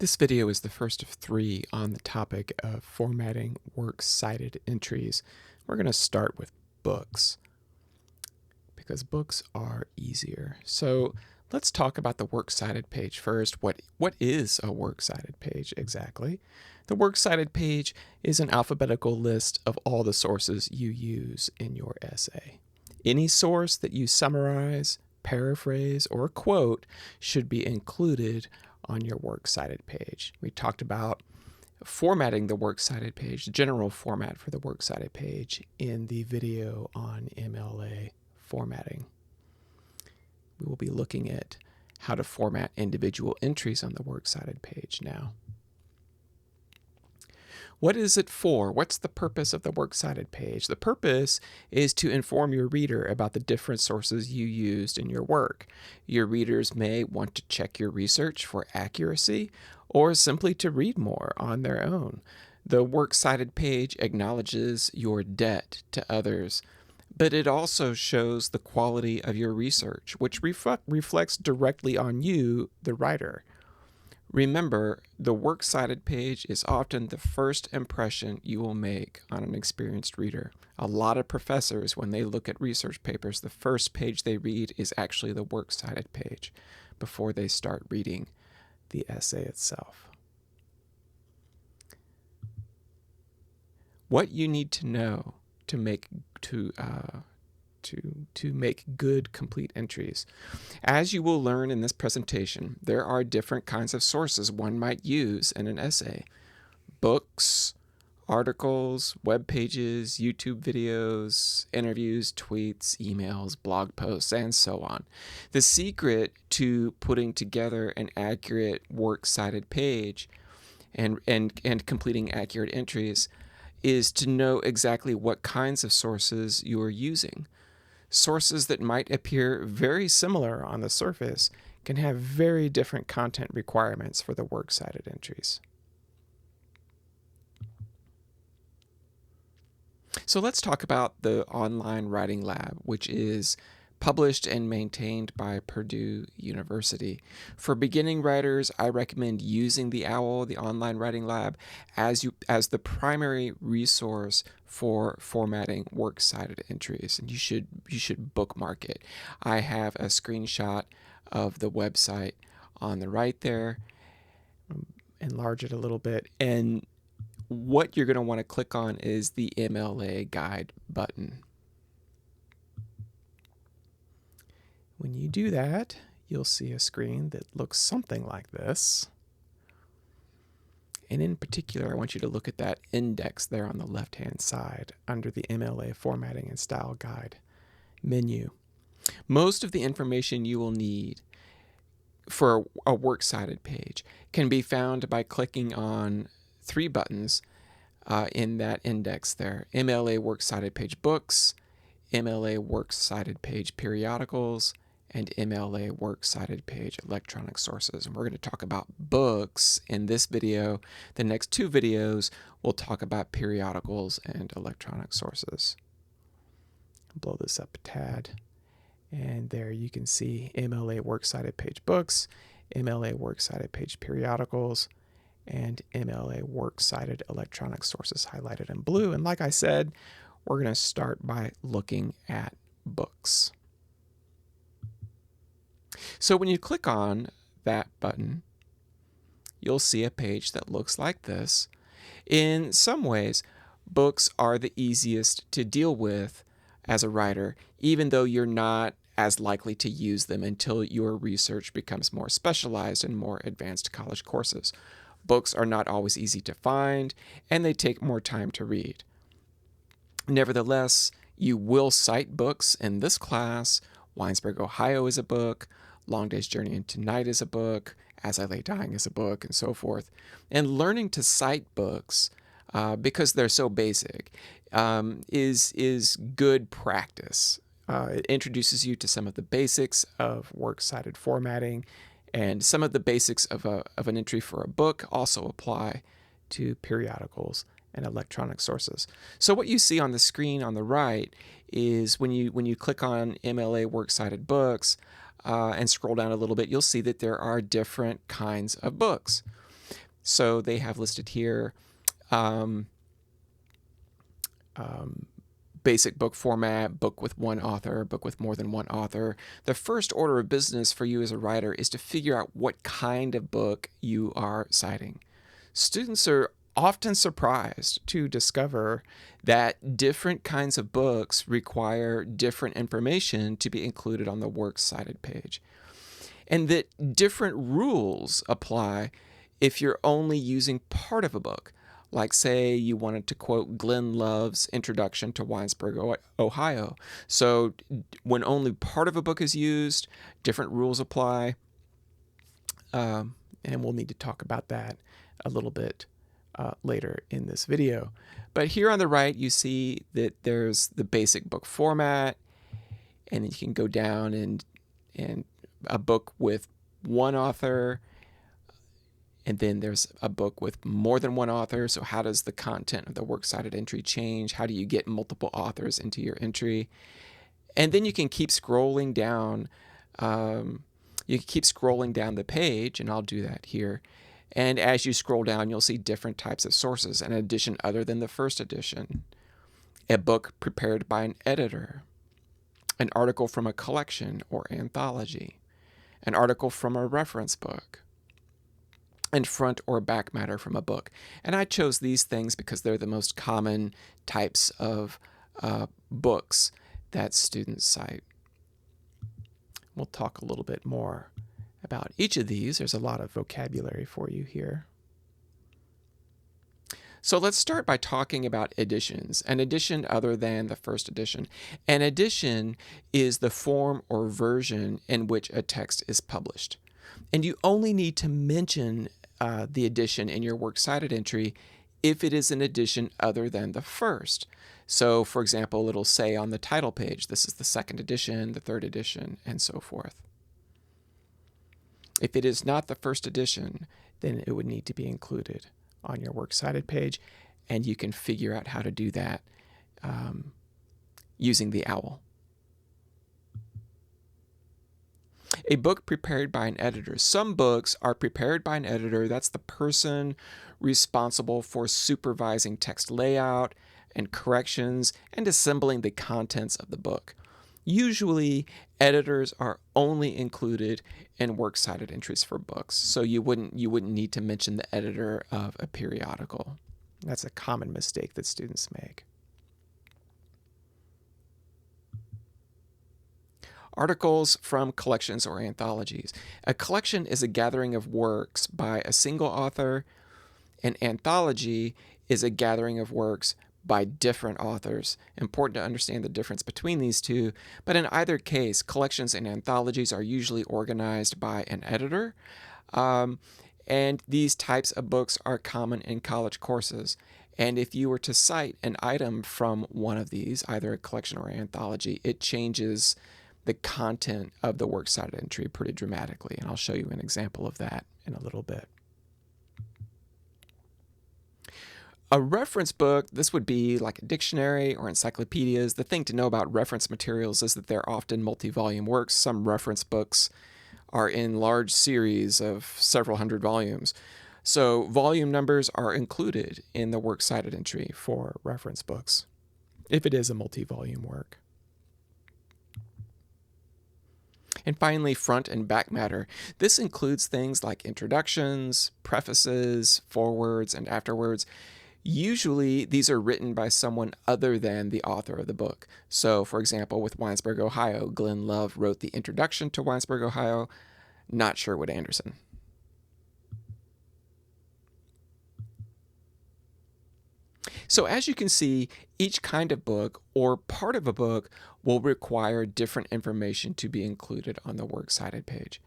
This video is the first of 3 on the topic of formatting works cited entries. We're going to start with books because books are easier. So let's talk about the works cited page first. What is a works cited page exactly? The works cited page is an alphabetical list of all the sources you use in your essay. Any source that you summarize, paraphrase, or quote should be included on your works cited page. We talked about formatting the works cited page, the general format for the works cited page, in the video on MLA formatting. We will be looking at how to format individual entries on the works cited page now. What is it for? What's the purpose of the works cited page? The purpose is to inform your reader about the different sources you used in your work. Your readers may want to check your research for accuracy or simply to read more on their own. The works cited page acknowledges your debt to others, but it also shows the quality of your research, which reflects directly on you, the writer. Remember, the works cited page is often the first impression you will make on an experienced reader. A lot of professors, when they look at research papers, the first page they read is actually the works cited page before they start reading the essay itself. What you need to know to make good, complete entries. As you will learn in this presentation, there are different kinds of sources one might use in an essay. Books, articles, web pages, YouTube videos, interviews, tweets, emails, blog posts, and so on. The secret to putting together an accurate works cited page and completing accurate entries is to know exactly what kinds of sources you are using. Sources that might appear very similar on the surface can have very different content requirements for the works cited entries. So let's talk about the online writing lab, which is published and maintained by Purdue University. For beginning writers, I recommend using the OWL, the online writing lab, as the primary resource for formatting works cited entries, and you should bookmark it. I have a screenshot of the website on the right there. Enlarge it a little bit, and what you're going to want to click on is the MLA guide button. When you do that, you'll see a screen that looks something like this. And in particular, I want you to look at that index there on the left-hand side under the MLA Formatting and Style Guide menu. Most of the information you will need for a works cited page can be found by clicking on 3 buttons in that index there: MLA Works Cited Page Books, MLA Works Cited Page Periodicals, and MLA Works Cited Page Electronic Sources. And we're going to talk about books in this video. The next 2 videos we'll talk about periodicals and electronic sources. Blow this up a tad. And there you can see MLA Works Cited Page Books, MLA Works Cited Page Periodicals, and MLA Works Cited Electronic Sources highlighted in blue. And like I said, we're going to start by looking at books. So when you click on that button, you'll see a page that looks like this. In some ways, books are the easiest to deal with as a writer, even though you're not as likely to use them until your research becomes more specialized in more advanced college courses. Books are not always easy to find, and they take more time to read. Nevertheless, you will cite books in this class. Winesburg, Ohio is a book. Long Day's Journey into Night is a book. As I Lay Dying is a book, and so forth. And learning to cite books, because they're so basic, is good practice. It introduces you to some of the basics of works cited formatting, and some of the basics of an entry for a book also apply to periodicals and electronic sources. So what you see on the screen on the right is when you click on MLA Works Cited Books and scroll down a little bit, you'll see that there are different kinds of books. So they have listed here basic book format, book with one author, book with more than one author. The first order of business for you as a writer is to figure out what kind of book you are citing. Students are often surprised to discover that different kinds of books require different information to be included on the Works Cited page, and that different rules apply if you're only using part of a book. Like, say you wanted to quote Glenn Love's Introduction to Winesburg, Ohio. So when only part of a book is used, different rules apply. And we'll need to talk about that a little bit later in this video. But here on the right, you see that there's the basic book format, and then you can go down and a book with one author, and then there's a book with more than one author. So how does the content of the Works Cited entry change? How do you get multiple authors into your entry? And then you can keep scrolling down. You can keep scrolling down the page, and I'll do that here. And as you scroll down, you'll see different types of sources, an edition other than the first edition, a book prepared by an editor, an article from a collection or anthology, an article from a reference book, and front or back matter from a book. And I chose these things because they're the most common types of books that students cite. We'll talk a little bit more about each of these. There's a lot of vocabulary for you here. So let's start by talking about editions, an edition other than the first edition. An edition is the form or version in which a text is published. And you only need to mention the edition in your Works Cited entry if it is an edition other than the first. So, for example, it'll say on the title page, this is the second edition, the third edition, and so forth. If it is not the first edition, then it would need to be included on your Works Cited page, and you can figure out how to do that using the OWL. A book prepared by an editor. Some books are prepared by an editor. That's the person responsible for supervising text layout and corrections and assembling the contents of the book. Usually, editors are only included in Works Cited entries for books, so you wouldn't need to mention the editor of a periodical. That's a common mistake that students make. Articles from collections or anthologies. A collection is a gathering of works by a single author. An anthology is a gathering of works by different authors. Important to understand the difference between these two, but in either case, collections and anthologies are usually organized by an editor, and these types of books are common in college courses. And if you were to cite an item from one of these, either a collection or an anthology, it changes the content of the Works Cited entry pretty dramatically, and I'll show you an example of that in a little bit. A reference book, this would be like a dictionary or encyclopedias. The thing to know about reference materials is that they're often multi-volume works. Some reference books are in large series of several hundred volumes. So volume numbers are included in the Works Cited entry for reference books, if it is a multi-volume work. And finally, front and back matter. This includes things like introductions, prefaces, forewords, and afterwords. Usually, these are written by someone other than the author of the book. So, for example, with Winesburg, Ohio, Glenn Love wrote the introduction to Winesburg, Ohio, not Sherwood Anderson. So as you can see, each kind of book or part of a book will require different information to be included on the Works Cited page.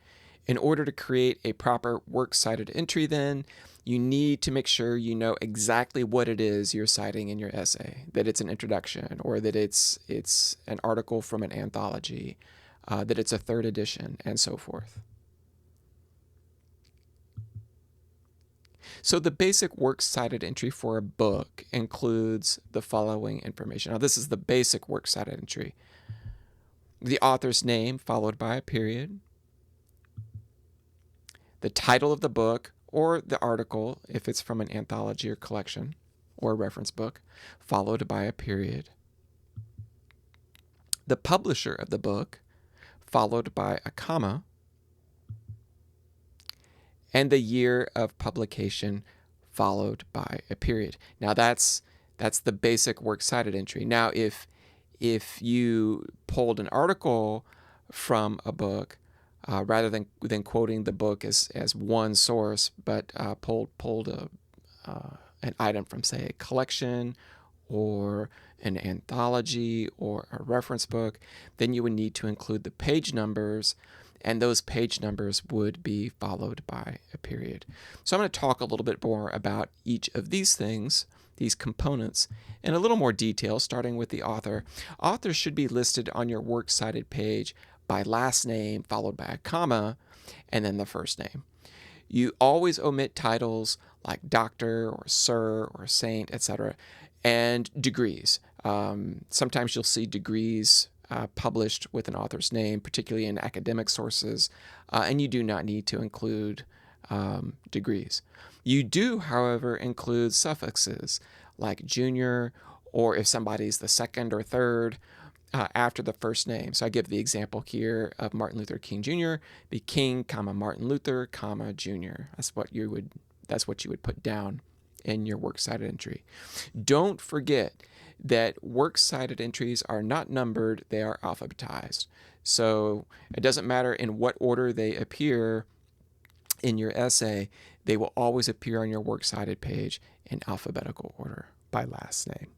In order to create a proper Works Cited entry, then, you need to make sure you know exactly what it is you're citing in your essay, that it's an introduction, or that it's an article from an anthology, that it's a third edition, and so forth. So the basic Works Cited entry for a book includes the following information. Now, this is the basic Works Cited entry. The author's name followed by a period. The title of the book or the article, if it's from an anthology or collection or a reference book, followed by a period. The publisher of the book, followed by a comma, and the year of publication, followed by a period. Now that's the basic works cited entry. Now if you pulled an article from a book, rather than quoting the book as one source, but pulled an item from, say, a collection or an anthology or a reference book, then you would need to include the page numbers, and those page numbers would be followed by a period. So I'm going to talk a little bit more about each of these things, these components, in a little more detail, starting with the author. Authors should be listed on your works cited page by last name, followed by a comma, and then the first name. You always omit titles like doctor or sir or saint, etc., and degrees. Sometimes you'll see degrees published with an author's name, particularly in academic sources, and you do not need to include degrees. You do, however, include suffixes like junior, or if somebody's the second or third after the first name. So I give the example here of Martin Luther King Jr. Be King, comma Martin Luther, comma Jr. That's what you would put down in your works cited entry. Don't forget that works cited entries are not numbered, they are alphabetized. So it doesn't matter in what order they appear in your essay, they will always appear on your works cited page in alphabetical order by last name.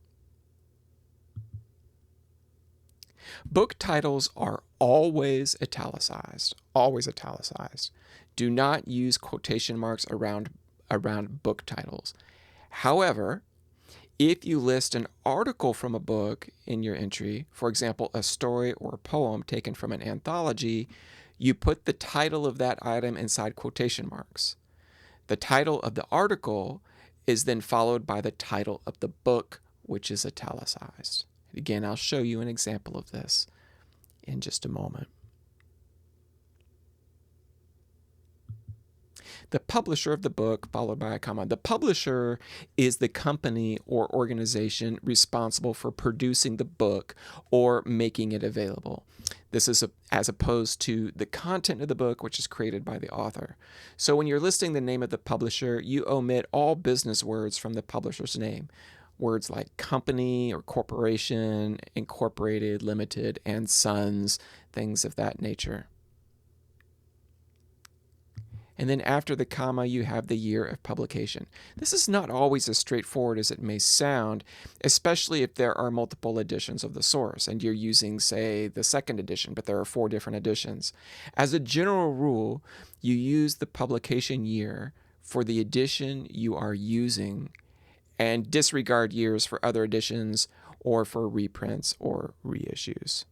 Book titles are always italicized, always italicized. Do not use quotation marks around book titles. However, if you list an article from a book in your entry, for example, a story or a poem taken from an anthology, you put the title of that item inside quotation marks. The title of the article is then followed by the title of the book, which is italicized. Again, I'll show you an example of this in just a moment. The publisher of the book, followed by a comma. The publisher is the company or organization responsible for producing the book or making it available. This is as opposed to the content of the book, which is created by the author. So when you're listing the name of the publisher, you omit all business words from the publisher's name. Words like company or corporation, incorporated, limited, and sons, things of that nature. And then after the comma, you have the year of publication. This is not always as straightforward as it may sound, especially if there are multiple editions of the source and you're using, say, the second edition, but there are 4 different editions. As a general rule, you use the publication year for the edition you are using and disregard years for other editions or for reprints or reissues.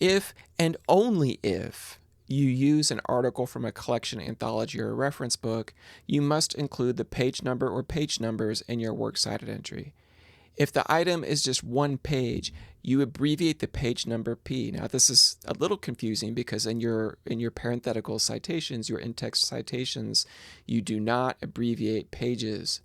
If and only if you use an article from a collection, anthology, or a reference book, you must include the page number or page numbers in your works cited entry. If the item is just one page, you abbreviate the page number P. Now this is a little confusing because in your parenthetical citations, your in-text citations, you do not abbreviate pages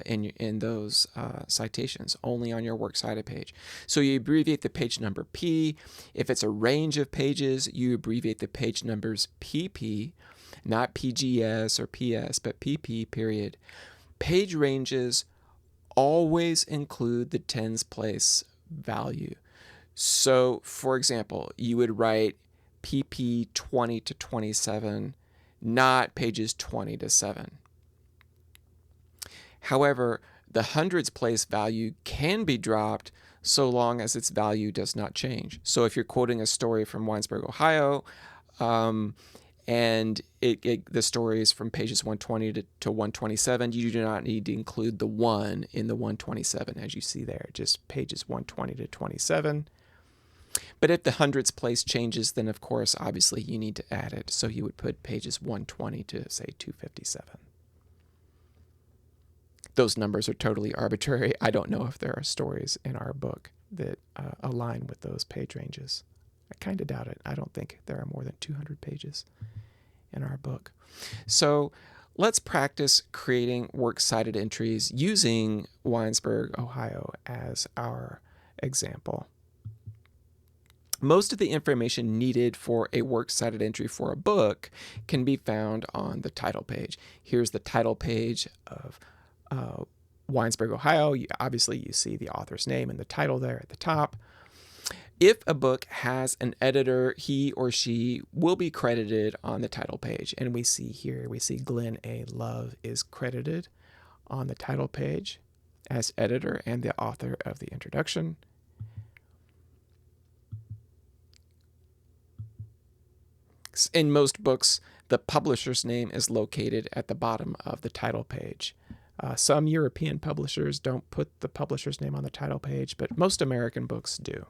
in those citations, only on your works cited page. So you abbreviate the page number P. If it's a range of pages, you abbreviate the page numbers PP, not PGS or PS, but PP, period. Page ranges always include the tens place value. So, for example, you would write PP 20 to 27, not pages 20 to 7. However, the hundreds place value can be dropped so long as its value does not change. So if you're quoting a story from Winesburg, Ohio, and the story is from pages 120 to 127, you do not need to include the 1 in the 127 as you see there, just pages 120 to 27. But if the hundreds place changes, then of course, obviously you need to add it. So you would put pages 120 to, say, 257. Those numbers are totally arbitrary. I don't know if there are stories in our book that align with those page ranges. I kind of doubt it. I don't think there are more than 200 pages in our book. So let's practice creating works cited entries using Winesburg, Ohio as our example. Most of the information needed for a works cited entry for a book can be found on the title page. Here's the title page of Winesburg, Ohio. Obviously, you see the author's name and the title there at the top. If a book has an editor, he or she will be credited on the title page. And we see here, we see Glenn A. Love is credited on the title page as editor and the author of the introduction. In most books, the publisher's name is located at the bottom of the title page. Some European publishers don't put the publisher's name on the title page, but most American books do.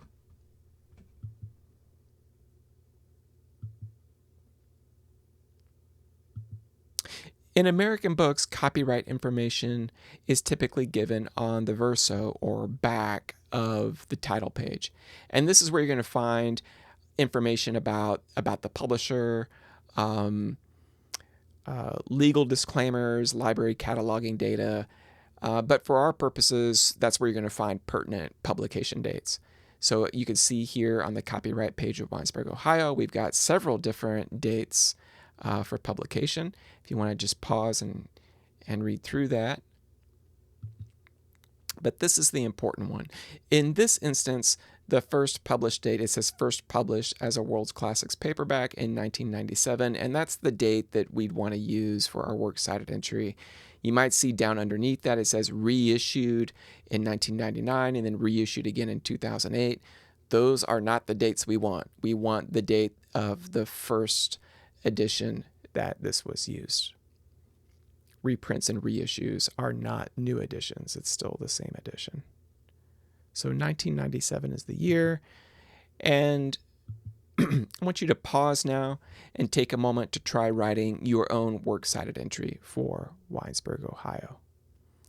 In American books, copyright information is typically given on the verso or back of the title page. And this is where you're going to find information about the publisher, legal disclaimers, library cataloging data. But for our purposes, that's where you're going to find pertinent publication dates. So you can see here on the copyright page of Winesburg, Ohio, we've got several different dates for publication. If you want to just pause and read through that. But this is the important one. In this instance, the first published date, it says first published as a World's Classics paperback in 1997, and that's the date that we'd want to use for our works cited entry. You might see down underneath that it says reissued in 1999 and then reissued again in 2008. Those are not the dates we want. We want the date of the first edition that this was used. Reprints and reissues are not new editions. It's still the same edition. So 1997 is the year. And I want you to pause now and take a moment to try writing your own works cited entry for Winesburg, Ohio.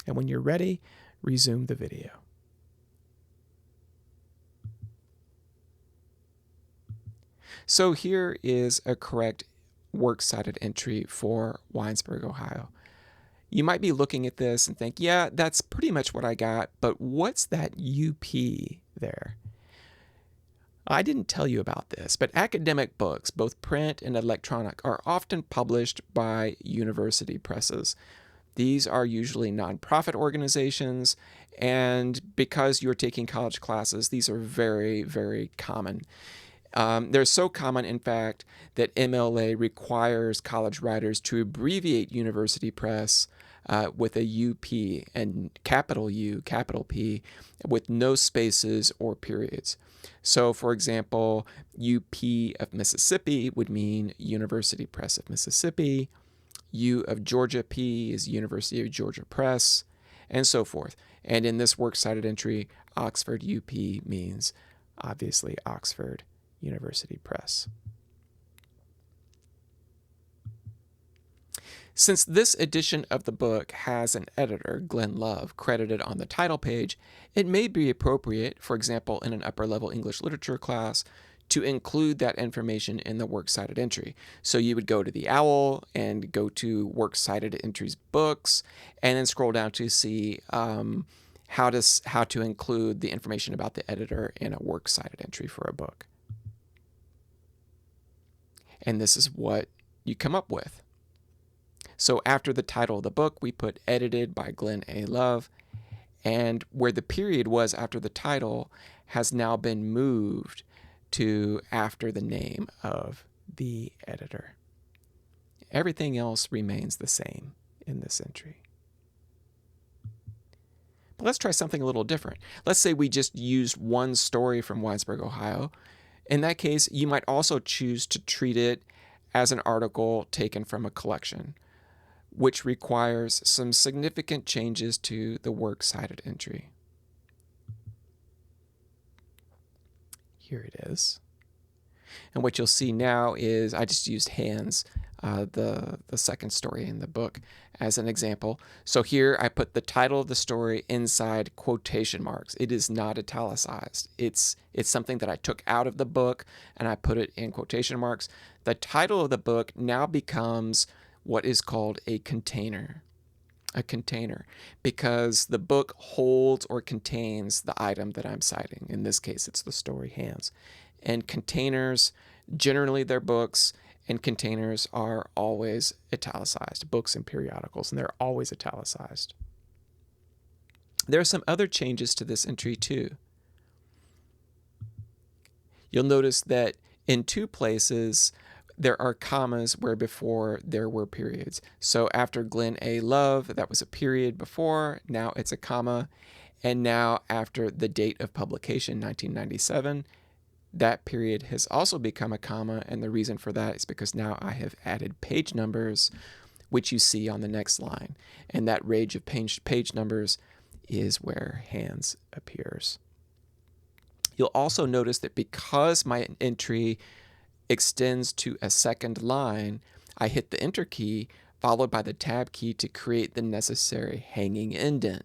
And when you're ready, resume the video. So here is a correct works cited entry for Winesburg, Ohio. You might be looking at this and think, yeah, that's pretty much what I got, but what's that UP there? I didn't tell you about this, but academic books, both print and electronic, are often published by university presses. These are usually nonprofit organizations, and because you're taking college classes, these are very, very common. They're so common, in fact, that MLA requires college writers to abbreviate university press with a UP and capital U, capital P, with no spaces or periods. So, for example, UP of Mississippi would mean University Press of Mississippi. U of Georgia P is University of Georgia Press, and so forth. And in this works cited entry, Oxford UP means, obviously, Oxford University Press. Since this edition of the book has an editor, Glenn Love, credited on the title page, it may be appropriate, for example, in an upper-level English literature class, to include that information in the works cited entry. So you would go to the OWL and go to works cited entries books, and then scroll down to see how to include the information about the editor in a works cited entry for a book. And this is what you come up with. So after the title of the book, we put edited by Glenn A. Love, and where the period was after the title has now been moved to after the name of the editor. Everything else remains the same in this entry. But let's try something a little different. Let's say we just used one story from Winesburg, Ohio. In that case, you might also choose to treat it as an article taken from a collection, which requires some significant changes to the works cited entry. Here it is. And what you'll see now is I just used hands the second story in the book as an example. So here I put the title of the story inside quotation marks. It is not italicized. It's something that I took out of the book and I put it in quotation marks. The title of the book now becomes what is called a container. A container, because the book holds or contains the item that I'm citing. In this case, it's the story Hands. And containers, generally they're books, and containers are always italicized, books and periodicals, and they're always italicized. There are some other changes to this entry too. You'll notice that in 2 places, there are commas where before there were periods. So after Glenn A. Love, that was a period before, now it's a comma. And now after the date of publication, 1997, that period has also become a comma. And the reason for that is because now I have added page numbers, which you see on the next line. And that range of page numbers is where Hands appears. You'll also notice that because my entry extends to a second line, I hit the Enter key followed by the Tab key to create the necessary hanging indent.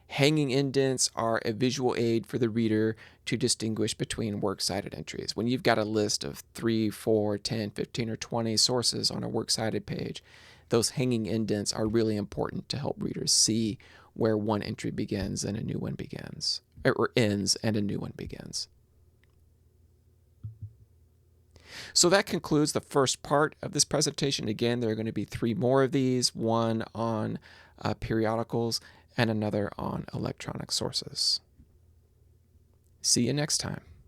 Hanging indents are a visual aid for the reader to distinguish between works cited entries. When you've got a list of 3, 4, 10, 15, or 20 sources on a works cited page, those hanging indents are really important to help readers see where one entry begins and a new one begins, or ends and a new one begins. So that concludes the first part of this presentation. Again, there are going to be 3 more of these, one on periodicals and another on electronic sources. See you next time.